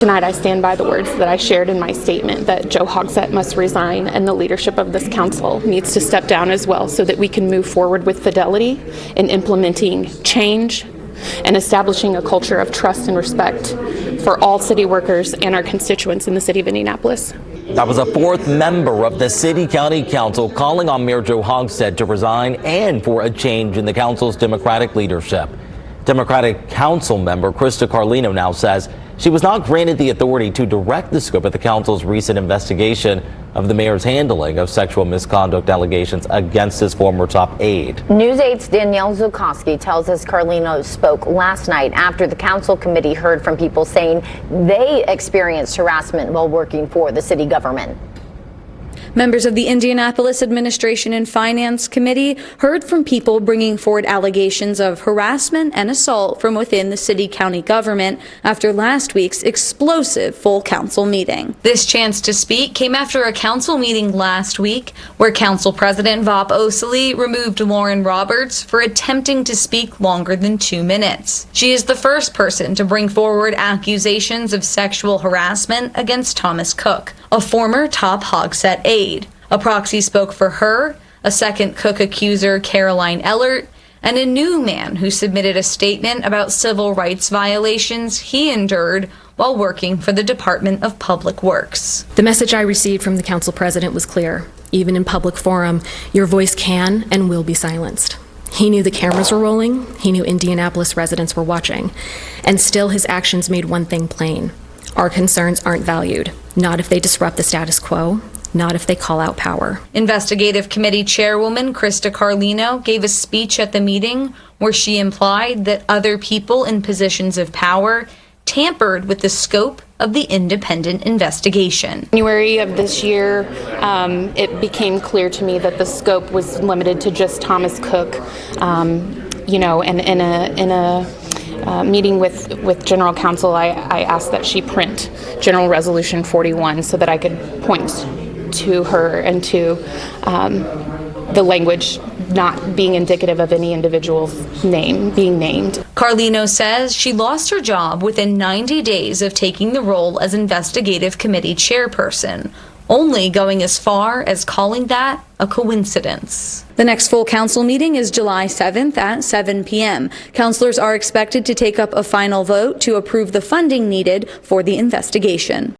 Tonight I stand by the words that I shared in my statement that Joe Hogsett must resign and the leadership of this council needs to step down as well so that we can move forward with fidelity in implementing change and establishing a culture of trust and respect for all city workers and our constituents in the city of Indianapolis. That was a fourth member of the City County Council calling on Mayor Joe Hogsett to resign and for a change in the council's Democratic leadership. Democratic Council member Crista Carlino now says she was not granted the authority to direct the scope of the council's recent investigation of the mayor's handling of sexual misconduct allegations against his former top aide. News 8's Danielle Zukoski tells us Carlino spoke last night after the council committee heard from people saying they experienced harassment while working for the city government. Members of the Indianapolis Administration and Finance Committee heard from people bringing forward allegations of harassment and assault from within the city-county government after last week's explosive full council meeting. This chance to speak came after a council meeting last week where Council President Vop Osili removed Lauren Roberts for attempting to speak longer than 2 minutes. She is the first person to bring forward accusations of sexual harassment against Thomas Cook, a former top Hogsett aide. A proxy spoke for her, a second Cook accuser, Caroline Ellert, and a new man who submitted a statement about civil rights violations he endured while working for the Department of Public Works. The message I received from the council president was clear. Even in public forum, your voice can and will be silenced. He knew the cameras were rolling, he knew Indianapolis residents were watching, and still his actions made one thing plain. Our concerns aren't valued, not if they disrupt the status quo, not if they call out power. Investigative Committee Chairwoman Crista Carlino gave a speech at the meeting where she implied that other people in positions of power tampered with the scope of the independent investigation. In January of this year, it became clear to me that the scope was limited to just Thomas Cook, and in a meeting with General Counsel, I asked that she print General Resolution 41 so that I could point to her and to the language not being indicative of any individual's name being named. Carlino says she lost her job within 90 days of taking the role as investigative committee chairperson, only going as far as calling that a coincidence. The next full council meeting is July 7th at 7 p.m. Councilors are expected to take up a final vote to approve the funding needed for the investigation.